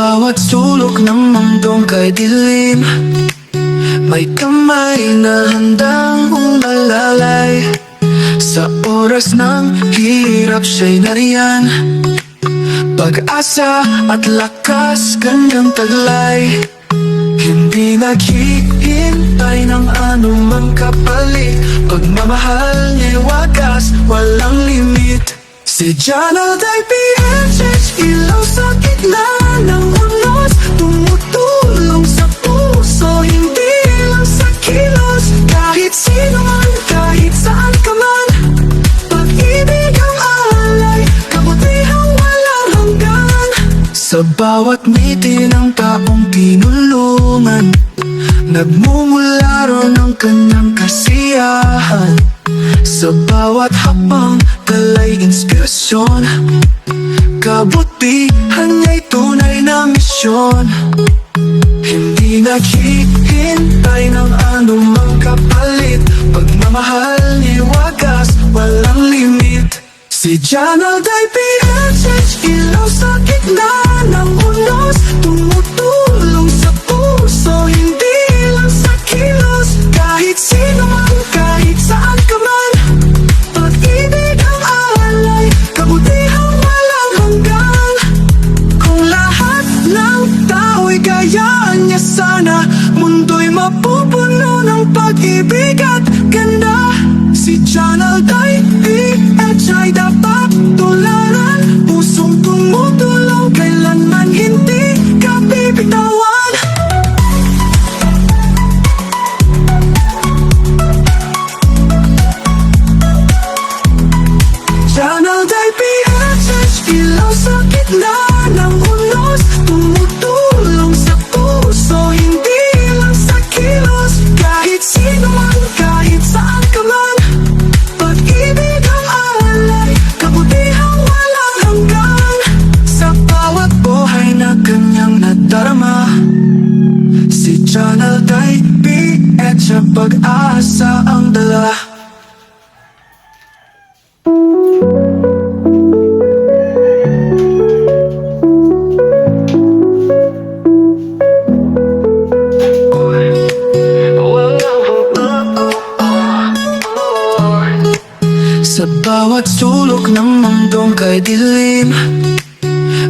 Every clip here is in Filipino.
bawat sulok ng mundong kay dilim, may kamay na handang umalalay. Sa oras ng hirap siya'y nariyan, pag-asa at lakas kanyang taglay. Hindi naghihintay ng anumang kapalit, pagmamahal niya'y wagas, walang limit. Si John Alday PHH, ilaw sa gitna ng unos, tumutulong sa puso, hindi lang sa kilos. Kahit sino man, kahit saan ka man, pag-ibig ang alay, kabutihang walang hanggan. Sa bawat ngiti ng taong tinulungan, nagmumula ron ang kanyang kasiyahan. Sa bawat hakbang, talay inspirasyon, kabutihan niya'y tunay na misyon. Hindi naghihintay ng anumang kapalit, pagmamahal niya'y wagas, walang limit. Si John Alday PHH, ilaw sa gitna ng unos, tumutulong sa puso, hindi lang sa kilos. Kahit sino man, kahit saan ka man, pag-ibig ang alay, kabutihang walang hanggan. Kung lahat ng tao'y gayaan niya sana, mundo'y mapupuno ng pag-ibig at ganda. Si John Alday PHH ay dapat tularan, pusong tumutulong, kailanman hindi ka bibitawan. John Alday PHH, ilaw sa gitna ng unos, tumutulong sa puso, hindi lang sa kilos. Kahit sino man, kahit saan ka man, pag-ibig ang alay, kabutihang walang hanggan. Sa bawat buhay na kanyang nadarama, si John Alday PHH, pag-asa ang dala. Sa bawat sulok ng mundong kay dilim,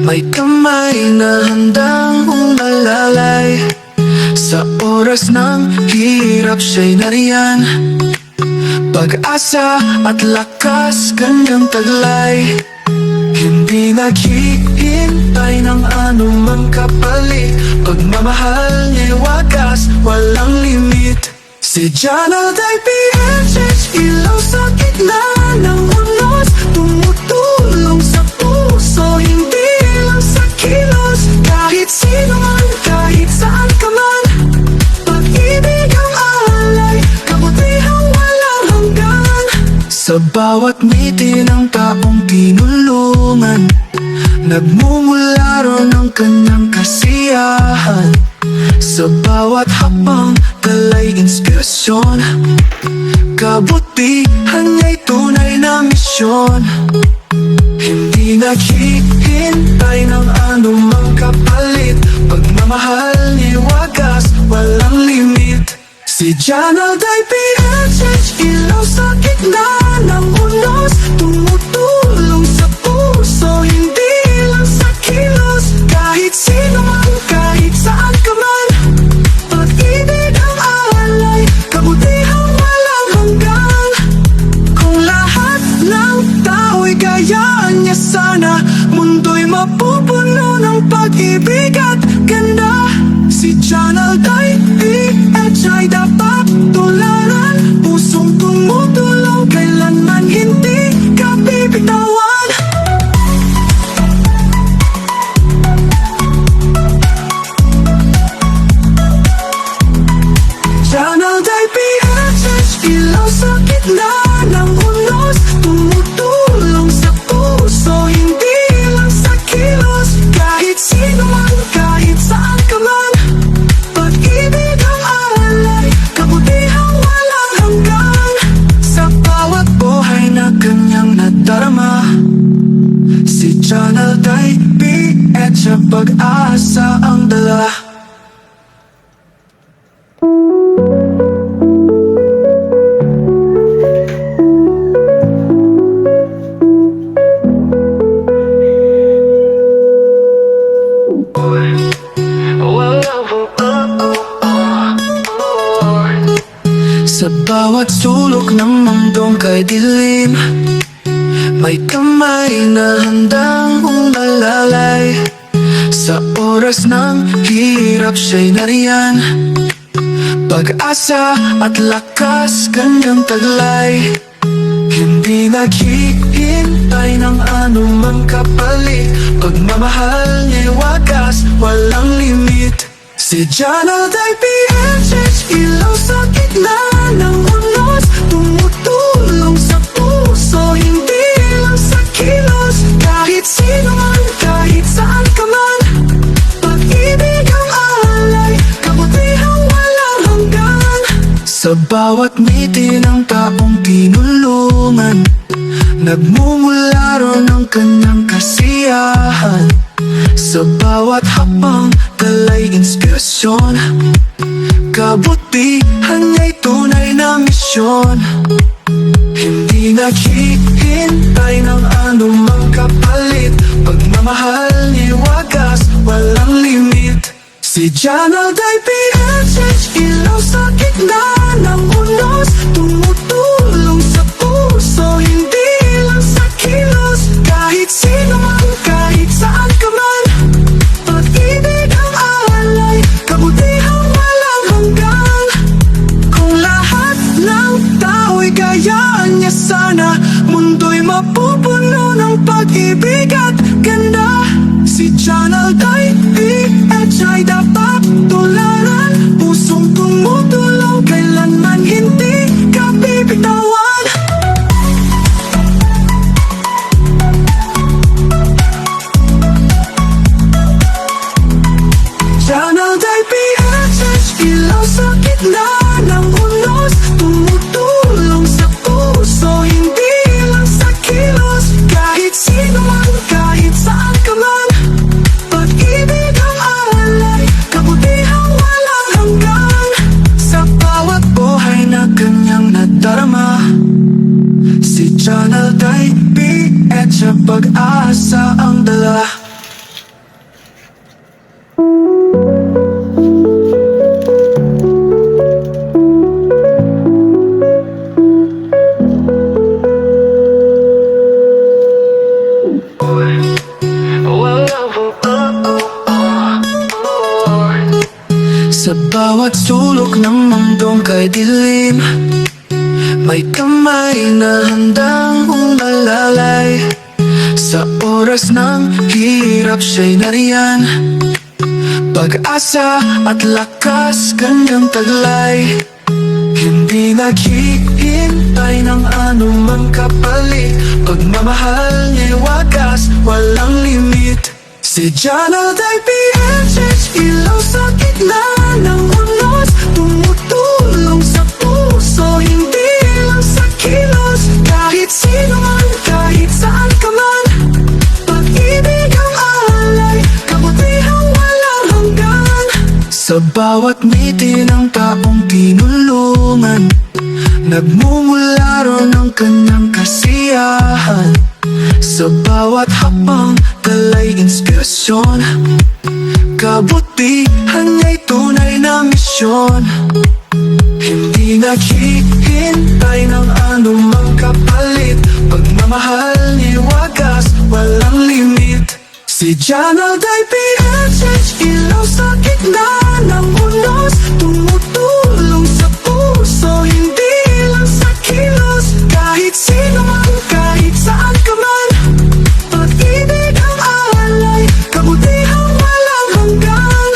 may kamay na handang umalalay. Sa oras ng hirap siya'y nariyan, pag-asa at lakas kanyang taglay. Hindi naghihintay ng anumang kapalit, pagmamahal niya'y wagas, walang limit. Si John Alday PHH, ilaw sa gitna ng unos, tumutulong sa puso, hindi lang sa kilos. Kahit sino man, kahit saan ka man, pag-ibig ang alay, kabutihang walang hanggan. Sa bawat ngiti ng taong tinulungan, nagmumula ron ang kanyang kasiyahan. Sa bawat hakbang, talay inspirasyon, kabutihan niya'y tunay na misyon. Hindi naghihintay ng anumang kapalit, pagmamahal niya'y wagas, walang limit. Si John Alday PHH, ilaw sa gitna ng unos, tumutulong sa puso, hindi lang sa kilos. Kahit sino man, kahit saan ka man, pag-ibig ang alay, kabutihang walang hanggan. Kung lahat ng tao'y gayaan niya sana, mundo'y mapupuno ng pag-ibig at ganda. Si John Alday PHH ay dapat tularan, pusong tumutulong, kailanman hindi ka bibitawan. John Alday PHH, ilaw sa gitna ng unos, tumutulong sa puso, hindi lang sa kilos. Kahit sino man, kahit saan ka man, pag-ibig ang alay, kabutihang walang hanggan. Sa bawat buhay na kanyang nadarama, si John Alday PHH, pag-asa Sa bawat sulok ng mundong kay dilim, may kamay na handang umalalay. Sa oras ng hirap siya'y nariyan, pag-asa at lakas kanyang taglay. Hindi naghihintay ng anumang kapalit, pagmamahal niya'y wagas, walang limit. Si John Alday PHH, ilaw sa gitna ng unos, tumutulong sa puso, hindi lang sa kilos. Kahit sino man, kahit saan ka man, pag-ibig ang alay, kabutihang walang hanggan. Sa bawat ngiti ng taong tinulungan, nagmumula ron ang kanyang kasiyahan. Sa bawat hakbang, dala'y inspirasyon, kabutihan niya'y tunay na misyon. Hindi naghihintay ng anumang kapalit, pagmamahal niya'y wagas, walang limit. Si John Alday PHH, ilaw sa gitna ng unos, tumutulong sa puso, hindi lang sa kilos. Kahit sino man, kahit saan ka man, pag-ibig ang alay, kabutihang walang hanggan. Kung lahat ng tao'y gayaan niya sana, mundo'y mapupuno ng pag-ibig at ganda. Si John Alday PHH ay dapat tularan, pusong tumutulong, kailanman hindi ka bibitawan. John Alday PHH, ilaw sa gitna ng unos, tumutulong sa puso, hindi lang sa kilos. Kahit sino man, kahit saan ka man, pag-ibig ang alay, kabutihang walang hanggan. Sa bawat buhay na kanyang nadarama, si John Alday PHH, pag-asa ang dala. Sa bawat sulok ng mundong kay dilim, may kamay na handang umalalay. Sa oras ng hirap siya'y nariyan, pag-asa at lakas kanyang taglay. Hindi naghihintay ng anumang kapalit, pagmamahal niya'y wagas, walang limit. Si John Alday PHH, ilaw sa gitna ng unos, tumutulong sa puso, hindi lang sa kilos. Kahit sino man, kahit saan ka man, pag-ibig ang alay, kabutihang walang hanggan. Sa bawat ngiti ng taong tinulungan, nagmumula ron ang kanyang kasiyahan. Sa bawat hakbang, dala'y inspirasyon, kabutihan niya'y tunay na misyon. Hindi naghihintay ng anumang kapalit, pagmamahal niya'y wagas, walang limit. Si John Alday PHH, ilaw sa gitna ng unos, tumutulong sa puso, hindi lang sa kilos. Kahit sino man, kahit saan ka man, pag-ibig ang alay, kabutihang walang hanggan.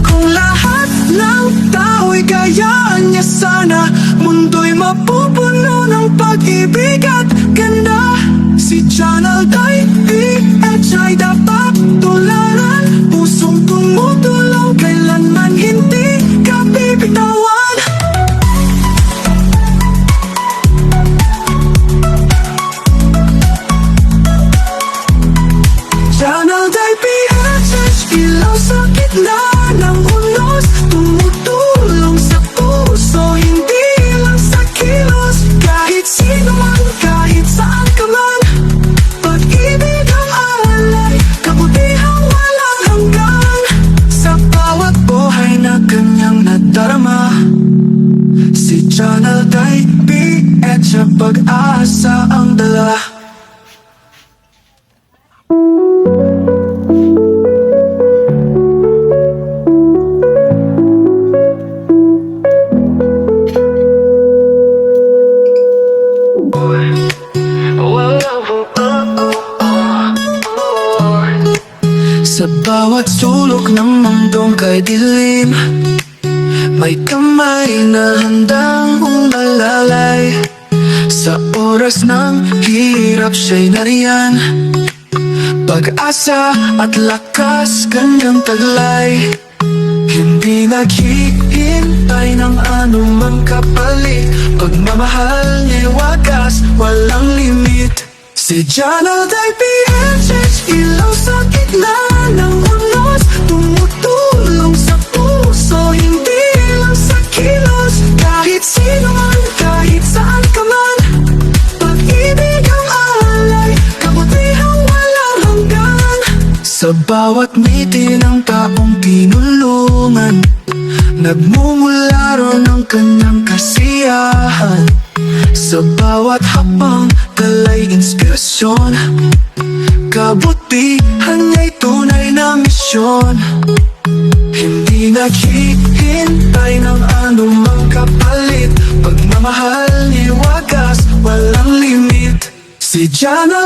Kung lahat ng tao'y gayaan niya sana, mundo'y mapupuno ng pag-ibig at ganda. Si John Alday PHH ay dapat tularan, pusong tumutulong, kailanman hindi ka bibitawan. John Alday PHH, ilaw sa gitna ng unos, tumutulong sa puso, hindi lang sa kilos. Kahit sino man, kahit saan ka man, pag-ibig ang alay, kabutihang walang hanggan. Sa bawat Channel Type at sa pag-asa ang dala. Sa bawat sulok ng mundong kay dilim, may kamay na handang umalalay. Sa oras ng hirap siya'y nariyan, pag-asa at lakas kanyang taglay. Hindi naghihintay ng anumang kapalit, pagmamahal niya'y wagas, walang limit. Si Channel Type PHH, ilaw sa gitna ng unos, tumutulong sa puso, hindi lang sa kilos. Kahit sino man, kahit saan ka man, pag-ibig ang alay, kabutihang walang hanggan. Sa bawat ngiti ng taong tinulungan, nagmumula ron ang kanyang kasiyahan. Sa bawat hakbang, talay inspirasyon, kabutihan niya'y tunay na misyon. Hindi naghihintay ng anumang kapalit, pagmamahal niya'y wagas, walang limit. Si Channel